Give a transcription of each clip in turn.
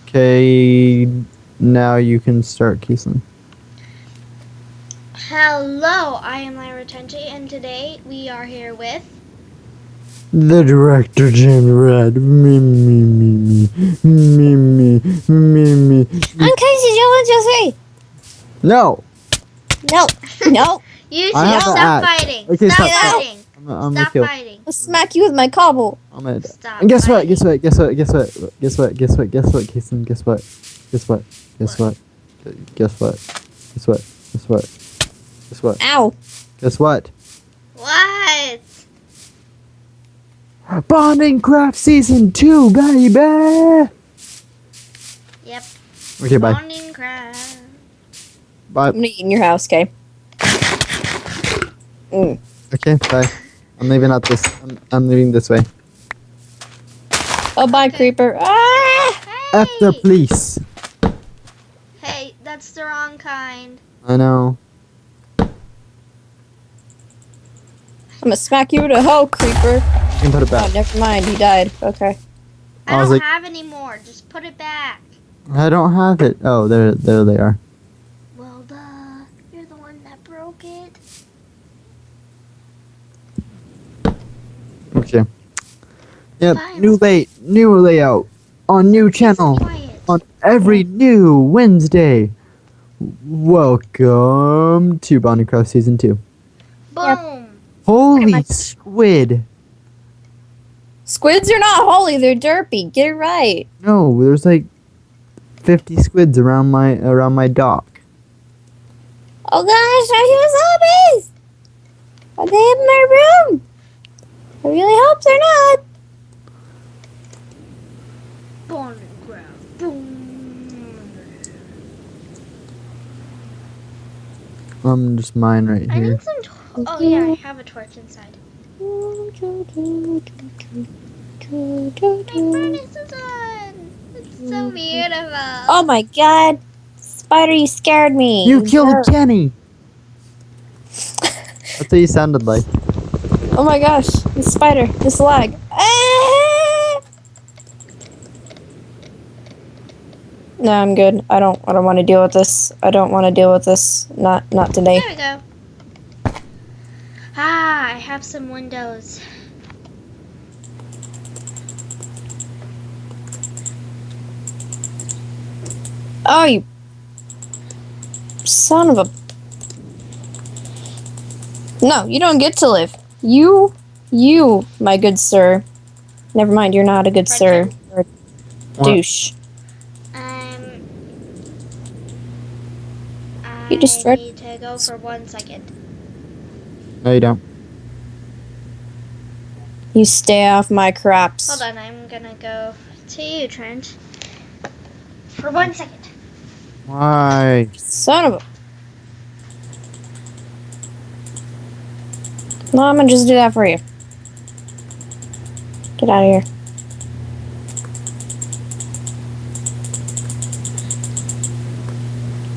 Okay, now you can start, Keeslin. Hello, I am Lyra Tenji, and today we are here with The director general. Me. I'm Casey Jones, Jesse. No. No. You I two. have Stop an axe. fighting. Okay, Stop stop. fighting. I'm gonna Stop kill. fighting. I'll smack you with my cobble. I'm gonna die. Stop And guess what? fighting. Keeslin, guess what? Ow. Guess what? What? Bondingcraft Season 2, baby! Yep. Okay, bye. Bondingcraft. Bye. I'm gonna eat in your house, okay? Okay, bye. I'm leaving out this. I'm leaving this way. Oh, bye, creeper. Ah! Hey. F the police. Hey, that's the wrong kind. I know. I'm gonna smack you with a hoe, creeper. You can put it Oh, back. never mind. He died. Okay. I I was don't like- have any more. Just put it back. I don't have it. Oh, there they are. Well, you're the one that broke it. Okay. Yep. Fine. New layout on new channel Quiet. on every new Wednesday. Welcome to Bondingcraft Season 2. Boom. Holy squid! Squids are not holy. They're derpy. Get it right. No, there's like 50 squids around my dock. Oh gosh, I hear zombies. Are they in my room? I really hope they're not. Bondingcraft. Boom. I'm just mine right I here. need some. Oh yeah, I have a torch inside. My furnace is on. It's so beautiful. Oh my god. Spider, you scared me. You killed jerk. Kenny! That's what you sounded like. Oh my gosh, this spider, this lag. Ah! No, I'm good. I don't want to deal with this. I don't want to deal with this. Not today. There we go. Ah, I have some windows. Oh, you son of a. No, you don't get to live. You, my good sir. Never mind, you're not a good Right sir. there. You're a What? douche. I You destroyed- need to go for 1 second. No, you don't. You stay off my crops. Hold on, I'm gonna go to you, Trent. For 1 second. Why? Son of a. No, I'm gonna just do that for you. Get out of here.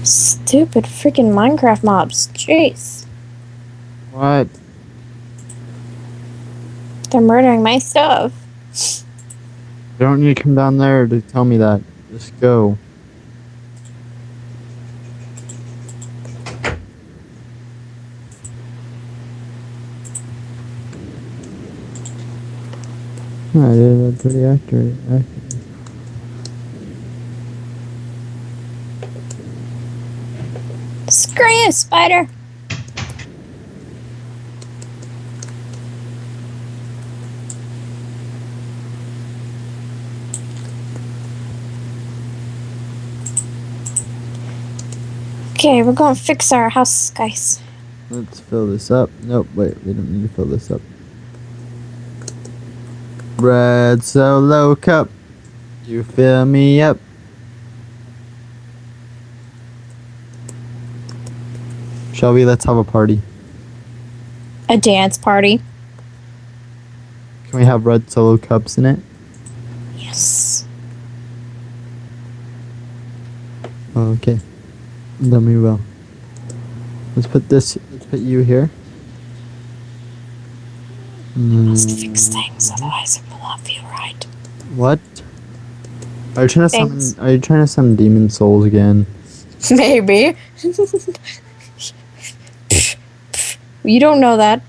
Stupid freaking Minecraft mobs. Jeez. What? They're murdering my stuff. You don't need to come down there to tell me that. Just go. I did that pretty accurate. Screw you, spider. Okay, we're going to fix our house, guys. Let's fill this up. Nope, wait, we don't need to fill this up. Red Solo Cup, you fill me up. Shall we? Let's have a party. A dance party. Can we have red Solo Cups in it? Yes. Okay. Then we will. Let's put you here. Must fix things, otherwise it will not feel right. What? Are you trying to Thanks. summon? Are you trying to summon demon souls again? Maybe. You don't know that.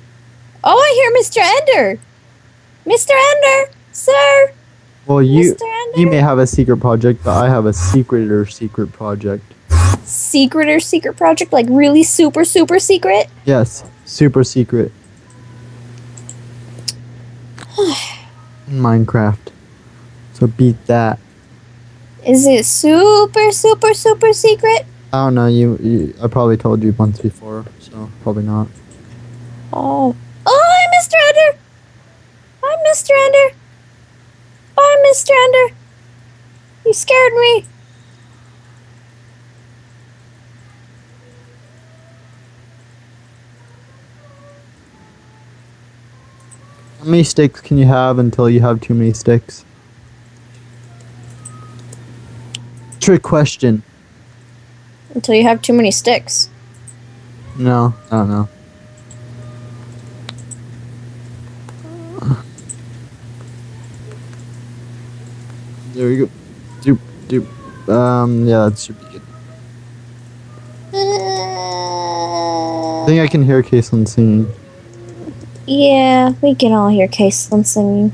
Oh, I hear Mr. Ender. Mr. Ender, sir. Well, Mr. you may Ender. have a secret project, but I have a secret project. Secret project, like really super secret. Yes, super secret. In Minecraft. So beat that. Is it super secret? I don't know. I probably told you once before, so probably not. Oh. Oh, hi, Mr. Ender. Hi, Mr. Ender. Bye, Mr. Ender. You scared me. How many sticks can you have until you have too many sticks? Trick question. Until you have too many sticks. No, I don't know. There we go. Doop, doop. Yeah, that should be good. I think I can hear Caitlin singing. Yeah, we can all hear Caitlin singing.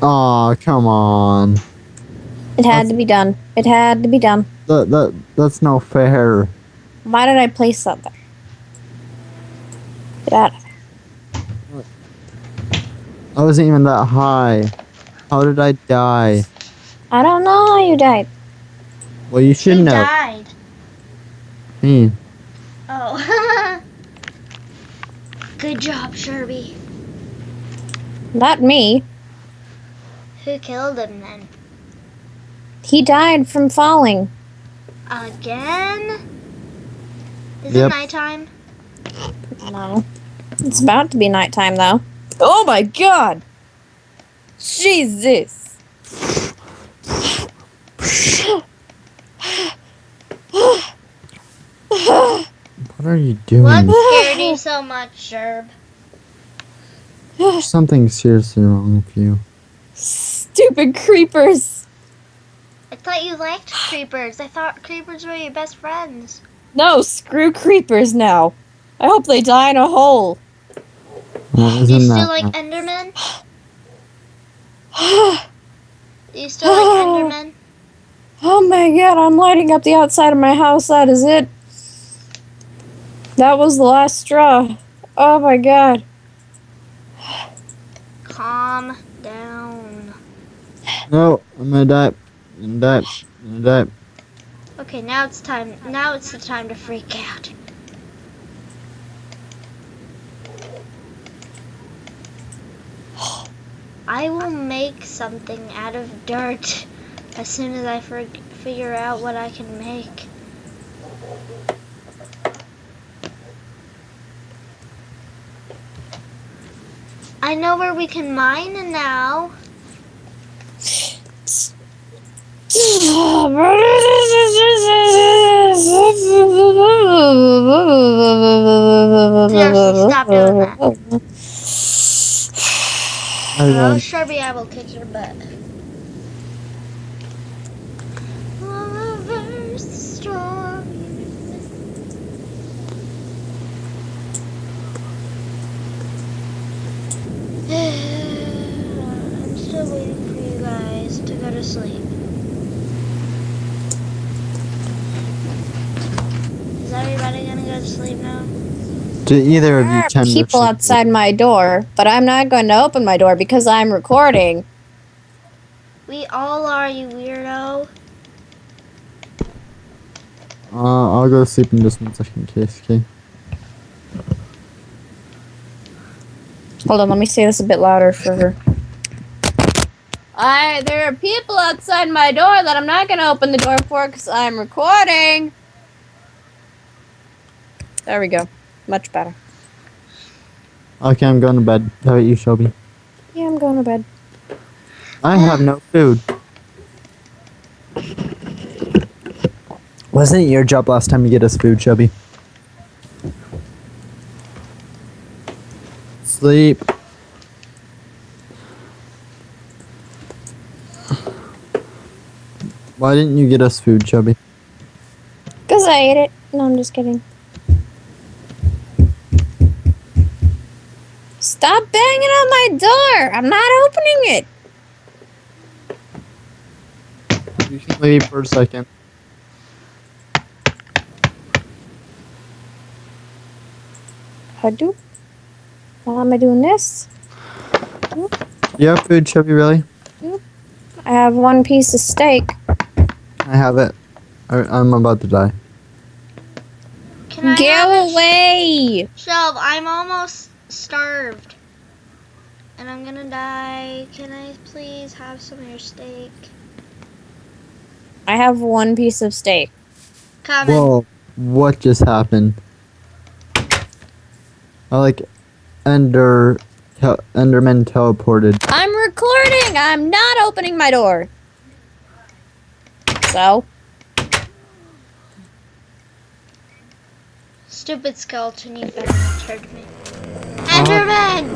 Aw, come on. It had to be done. It had to be done. That's no fair. Why did I place that there? Get out of there. I wasn't even that high. How did I die? I don't know how you died. Well, you should Who know. died? Me. Oh. Good job, Sherby. Not me. Who killed him then? He died from falling. Again? Is Yep. it nighttime? No. It's about to be nighttime, though. Oh my god! Jesus! What are you doing? What scared you so much, Sherb? There's something seriously wrong with you. Stupid creepers! I thought you liked creepers. I thought creepers were your best friends. No, screw creepers now. I hope they die in a hole. Well, Do you isn't still that like not- Endermen? Do you still like Endermen? Oh my god, I'm lighting up the outside of my house. That is it. That was the last straw. Oh my god. Calm down. No, I'm gonna die. I'm gonna die. I'm gonna die. Okay, now it's time. Now it's the time to freak out. I will make something out of dirt as soon as I figure out what I can make. I know where we can mine now. Seriously, stop doing that. Oh, Sherby, I will kick your butt. Reverse the storm. I'm still waiting for you guys to go to sleep. Is everybody gonna go to sleep now? Do either of you There are tend people to outside my door, but I'm not going to open my door because I'm recording. We all are, you weirdo. I'll go to sleep in just 1 second, case, okay? Hold on, let me say this a bit louder for her. There are people outside my door that I'm not going to open the door for because I'm recording. There we go. Much better. Okay, I'm going to bed. How about you, Shelby? Yeah, I'm going to bed. I have no food. Wasn't it your job last time to get us food, Shelby? Sleep. Why didn't you get us food, Chubby? Because I ate it. No, I'm just kidding. Stop banging on my door! I'm not opening it! You can leave for a second. Hadoop. Why am I doing this? You have food, Chubby, really? I have one piece of steak. I have it. I'm about to die. Can I Go have it? away! Shelb, I'm almost starved. And I'm gonna die. Can I please have some of your steak? I have one piece of steak. Coming. Whoa, what just happened? I like Enderman teleported. I'm recording! I'm not opening my door. So? Stupid skeleton, you better not hurt me. Enderman!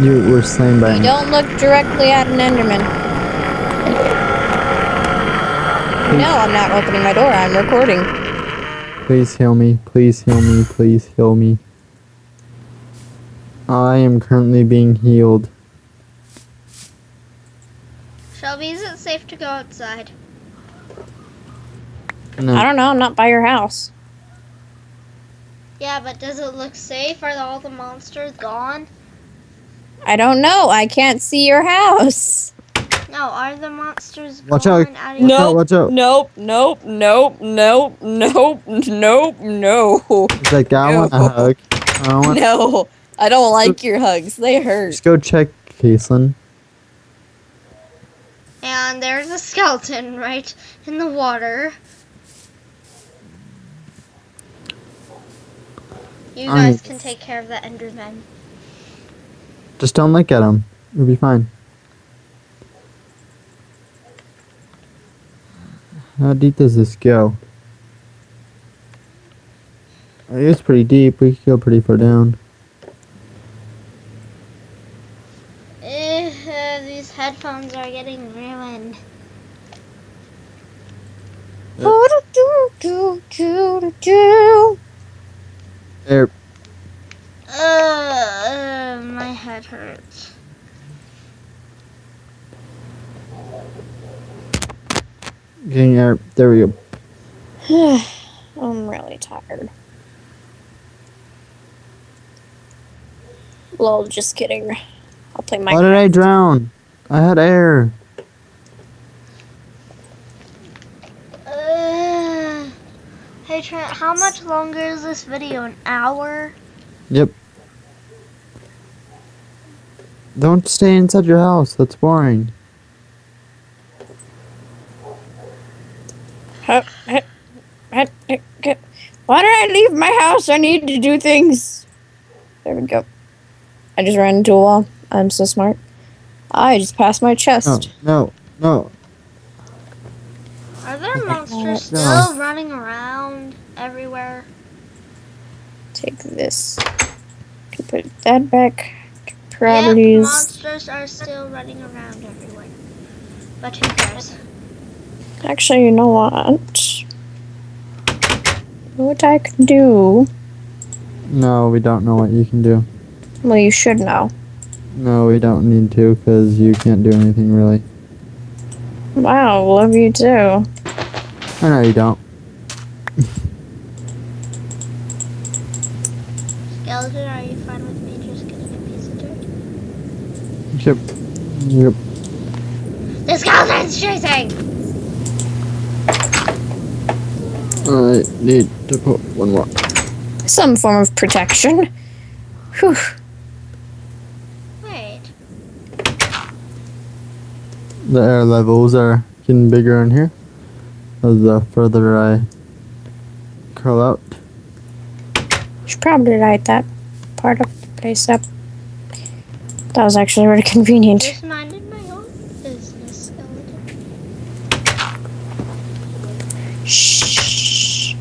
You were slain by You him. don't look directly at an Enderman. No, I'm not opening my door. I'm recording. Please heal me. Please heal me. Please heal me. I am currently being healed. Shelby, is it safe to go outside? No. I don't know. I'm not by your house. Yeah, but does it look safe? Are all the monsters gone? I don't know. I can't see your house. No, are the monsters Watch gone out. out of your No. Watch out. Nope. Nope. Nope. Nope. Nope. Nope. No. He's like, I want a No. hug. I want. No. I don't like your hugs. They hurt. Just go check, Caitlin. And there's a skeleton right in the water. You guys can take care of the Enderman. Just don't look at him. You'll be fine. How deep does this go? It's pretty deep. We could go pretty far down. These headphones are getting ruined. There. My head hurts. Getting air. There we go. I'm really tired. Lol, just kidding. I'll play my. Why did I drown? I had air. Hey Trent, how much longer is this video? An hour? Yep. Don't stay inside your house. That's boring. Why did I leave my house? I need to do things. There we go. I just ran into a wall. I'm so smart. I just passed my chest. No. Are there monsters No. still running around everywhere? Take this. Can put that back. Properties. Yep, monsters are still running around everywhere. But who cares? Actually, you know what? What I can do? No, we don't know what you can do. Well, you should know. No, we don't need to, because you can't do anything really. Wow, love you too. I know you don't. Skeleton, are you fine with me just getting a piece of dirt? Yep. The skeleton's chasing! I need to put one more. Some form of protection. Whew. Wait. The air levels are getting bigger in here. As the further I curl out. Should probably light that part of the place up. That was actually really convenient. Just minded my own business, skeleton. Shh.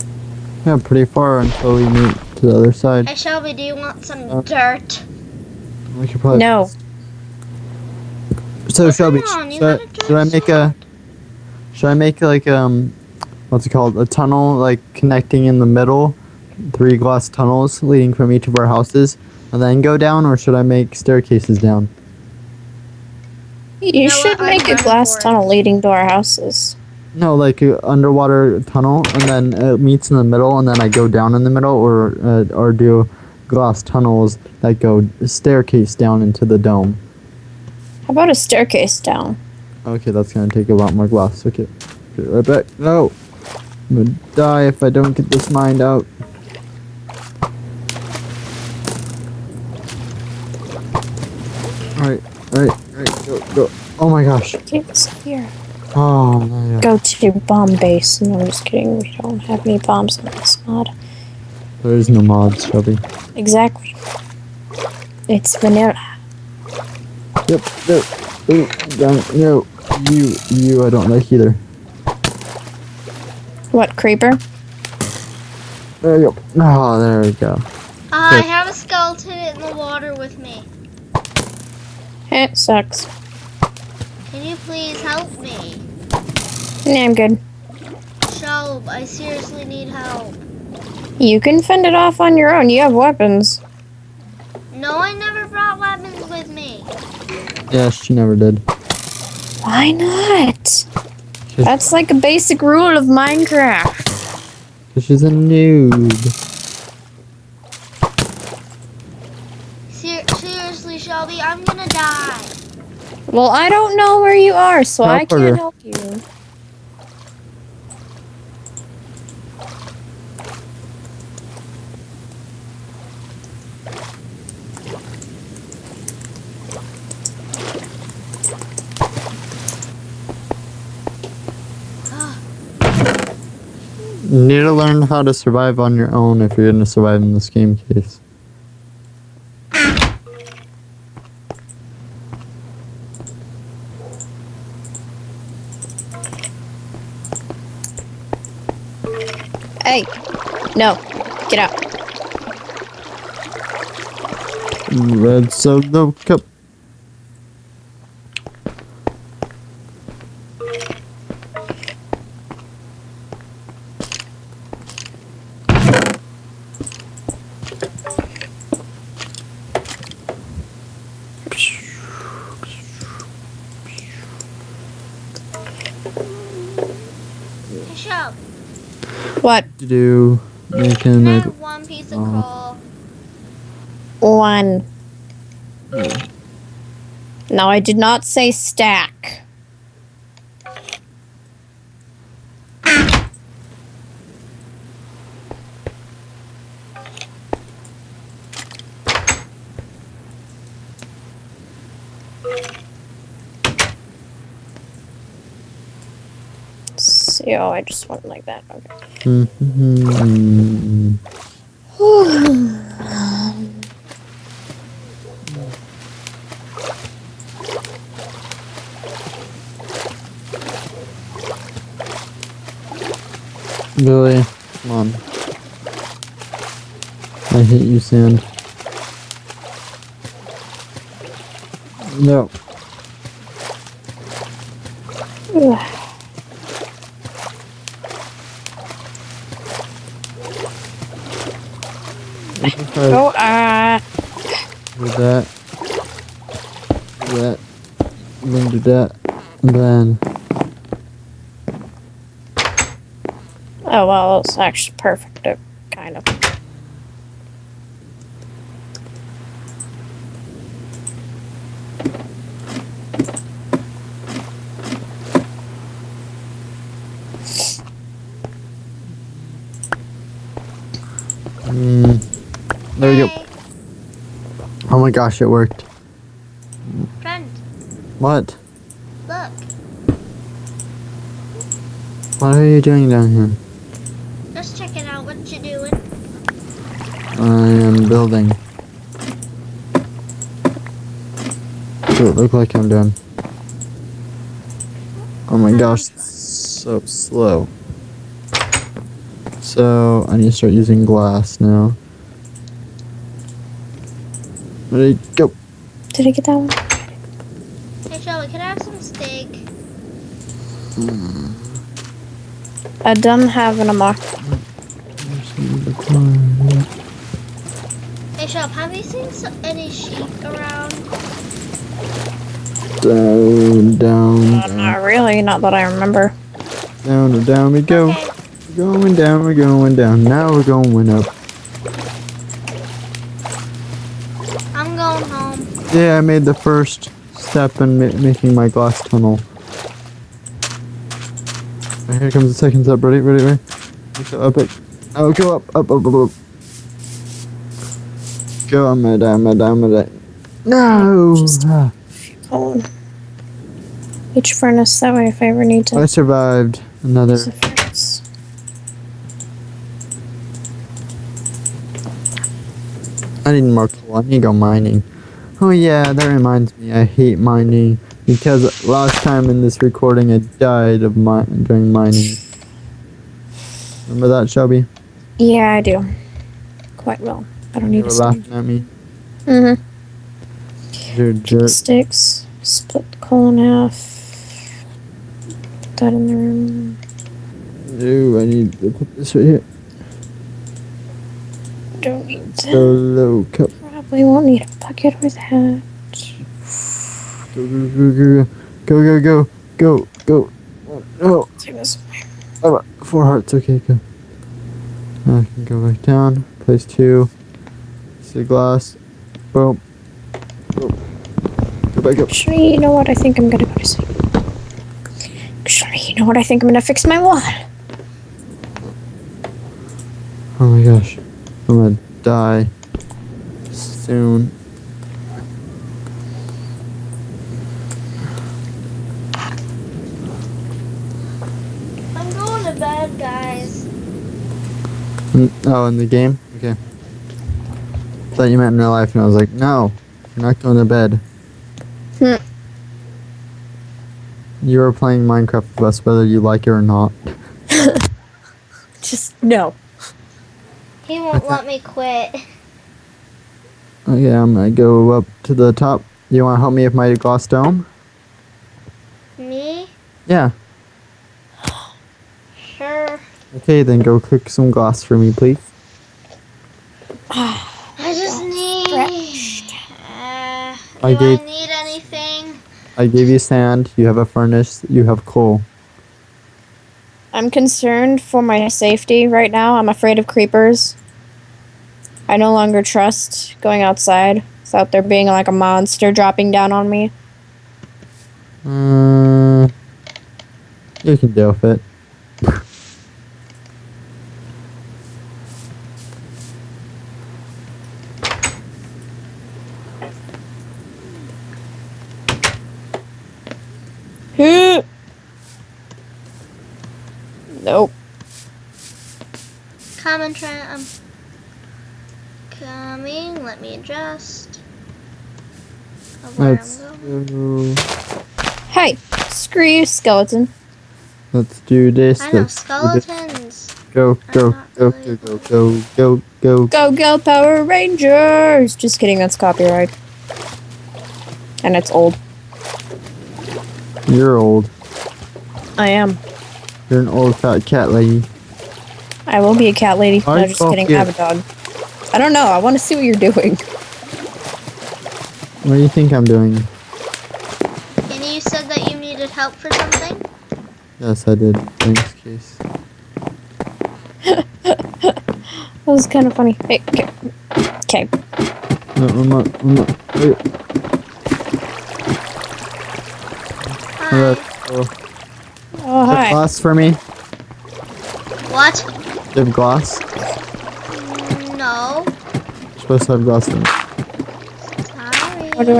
Yeah, pretty far until we meet to the other side. Hey Shelby, do you want some dirt? We could probably. No. So Oh, Shelby, come on, you should, gotta should I make a? Should I make like what's it called? A tunnel like connecting in the middle, 3 glass tunnels leading from each of our houses, and then go down, or should I make staircases down? You know what? should make I'm a running glass for it. tunnel leading to our houses. No, like a underwater tunnel, and then it meets in the middle, and then I go down in the middle, or do glass tunnels that go staircase down into the dome. How about a staircase down? Okay, that's gonna take a lot more glass. Okay, be right back. No, I'm gonna die if I don't get this mined out. Alright, go. Oh my gosh. Keep this here. Oh my god. Go to bomb base. No, I'm just kidding. We don't have any bombs in this mod. There is no mods, Shelby. Exactly. It's vanilla. Yep, no. Ooh, no. You, I don't like either. What, creeper? There you go. Oh, there we go. I have a skeleton in the water with me. It sucks. Can you please help me? Nah, I'm good. Shelb, I seriously need help. You can fend it off on your own. You have weapons. No, I never brought weapons with me. Yeah, she never did. Why not? That's like a basic rule of Minecraft. Cause she's a noob. Seriously, Shelby, I'm gonna die. Well, I don't know where you are, so I Help her. can't help you. You need to learn how to survive on your own if you're gonna survive in this game case. Hey, no, get out. Red soda cup. Hey, Shelb, What? To do making can I like have one piece of coal? One. No, I did not say stack. See, oh, I just went like that. Okay. Billy, come on. I hate you, sand. No. Oh, Do that. Do that. And then do that. And then. oh well, it's actually perfect, kind of. There we go. Oh my gosh, it worked. Friend, What? look. What are you doing down here? Just checking out what you're doing. I am building. What it look like I'm doing? Oh my gosh, it's so slow. So I need to start using glass now. Ready, go. Did I get that one? Hey, Shelby, can I have some steak? I don't have an amok. Hey, Shelby, have you seen any sheep around? Down, down, Not down, really, not that I remember. down, and down we go. Okay. We're going down, we're going down. Now we're going up. I'm going home. Yeah, I made the first step in making my glass tunnel. Right, here comes the second step. Ready, ready, ready. Let's go up it. Oh, go up, up, up, up, up. Go, I'm gonna die, I'm gonna die, I'm gonna die. No! Ah, Oh. Each furnace, that way if I ever need to I survived another. use a furnace. I didn't mark the one. I need to go mining. Oh yeah, that reminds me. I hate mining because last time in this recording I died of during mining. Remember that, Shelby? Yeah, I do. Quite well. I don't You need were to laughing at me. Mm-hmm. You're a jerk. Sticks. Split the coal in half. Put that in the room. Ooh, I need to put this right here. Don't need that. Solo cup. Probably won't need a bucket or that. Go, go, go, go, go, go, go, go. Oh, Take this. oh, 4 hearts. Okay, good. I can go back down. Place 2. See glass. Boom. Boom. Go back up. Actually, you know what? I think I'm gonna go to sleep. Actually, you know what? I think I'm gonna fix my wall. Oh my gosh. I'm gonna die soon. I'm going to bed, guys. Oh, in the game? Okay. Thought you meant in real life, and I was like, no, you're not going to bed. Hmm. You are playing Minecraft with us, whether you like it or not. Just no. He won't let me quit. Okay, I'm gonna go up to the top. You wanna help me with my glass dome? Me? Yeah. Sure. Okay, then go cook some glass for me, please. I just need. Do I I gave- need anything? I gave you sand, you have a furnace, you have coal. I'm concerned for my safety right now. I'm afraid of creepers. I no longer trust going outside without there being like a monster dropping down on me. You can deal with it. Nope. Coming, Trent. I'm coming. Let me adjust. Of where Let's I'm going. do, Hey, screw you, skeleton. let's do this. I know Let's do this. skeletons. Go, go, not go, really go, go, go, go, go. Go, go, Power Rangers! Just kidding, that's copyright. And it's old. You're old. I am. You're an old fat cat lady. I will be a cat lady. I No, just fuck kidding, you. I have a dog. I don't know, I want to see what you're doing. What do you think I'm doing? And you said that you needed help for something? Yes, I did. Thanks, Case. That was kind of funny. Hey, okay. No, I'm not. Wait. Hi. Alright, so, Oh, have hi. glass for me? What? You have glass? No. You're supposed to have glass for me. Sorry. How do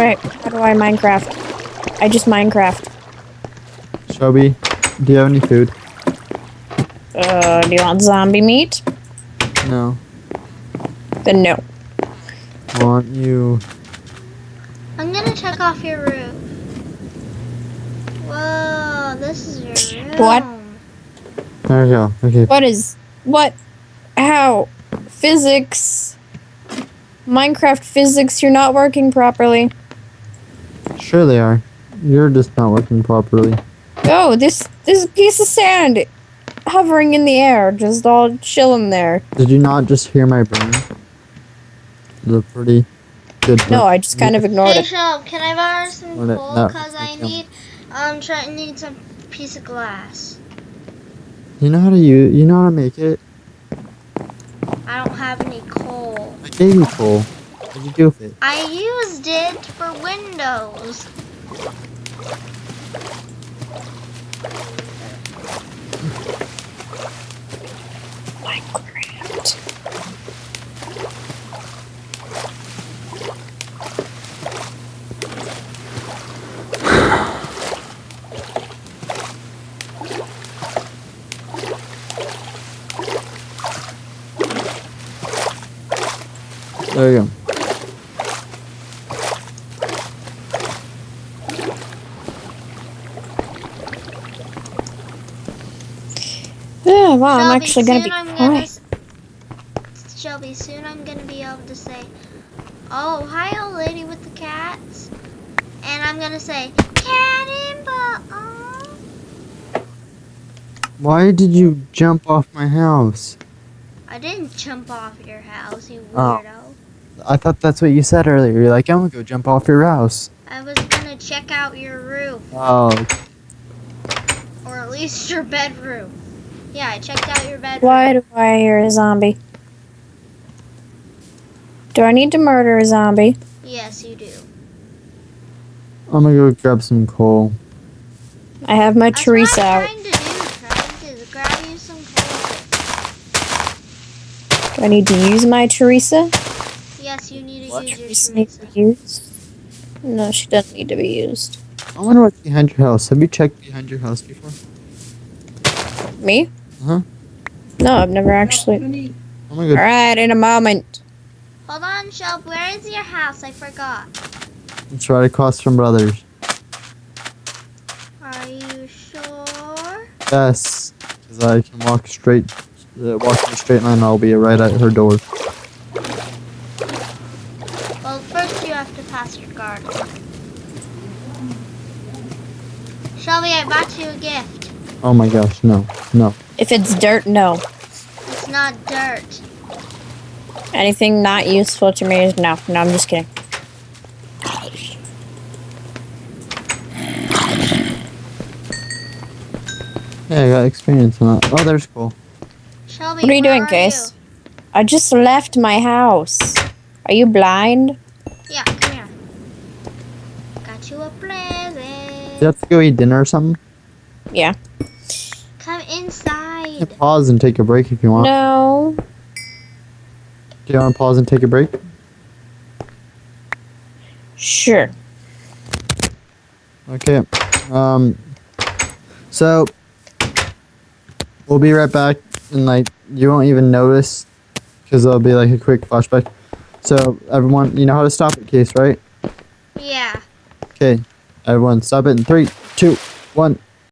I Minecraft? I just Minecraft. Shelby, do you have any food? Do you want zombie meat? No. Then no. Want you? I'm gonna check off your roof. Whoa, this is your room. What? There we go. Okay. What? How? Physics. Minecraft physics, you're not working properly. Sure they are. You're just not working properly. Oh, this piece of sand hovering in the air, just all chilling there. Did you not just hear my brain? The pretty good. No, I just kind of ignored Hey, it. Shell, can I borrow some What it- coal? no, Because I need some piece of glass. You know how to use? You know how to make it? I don't have any coal. I gave you coal. What did you do with it? I used it for windows. Minecraft. There you go. Yeah, wow, I'm Shelby, actually gonna be soon I'm quiet. Shelby, soon I'm gonna be able to say, "Oh, hi, old lady with the cats," and I'm gonna say, "Cannonball." Why did you jump off my house? I didn't jump off your house, you Oh. weirdo. I thought that's what you said earlier. You're like, I'm gonna go jump off your house. I was gonna check out your roof, Oh, or at least your bedroom. Yeah, I checked out your bedroom. Why do I hear a zombie? Do I need to murder a zombie? Yes, you do. I'm gonna go grab some coal. I have my That's Teresa what I'm out. trying to do. Trying to grab you some coal. Do I need to use my Teresa? Yes, you need to What use your Teresa needs to Teresa. be used? No, she doesn't need to be used. I wonder what's behind your house. Have you checked behind your house before? Me? Uh-huh. No, I've never actually. Oh my god. Alright, in a moment. Hold on, Shelb. Where is your house? I forgot. It's right across from Brothers. Are you sure? Yes. Because I can walk straight, walk in a straight line, I'll be right at her door. Well, first you have to pass your garden. Shelby, I bought you a gift. Oh my gosh, no. No. If it's dirt, no. It's not dirt. Anything not useful to me is no. No, I'm just kidding. Yeah, I got experience on that. Oh, there's coal. Shelby, What are you where doing, Case? I just left my house. Are you blind? Yeah, come here. Got you a present. You have to go eat dinner or something? Yeah. Come You can inside. pause and take a break if you want. No. Do you want to pause and take a break? Sure. Okay. So we'll be right back, and like you won't even notice because it'll be like a quick flashback. So everyone, you know how to stop it, Case, right? Yeah. Okay. Everyone, stop it in 3, 2, 1.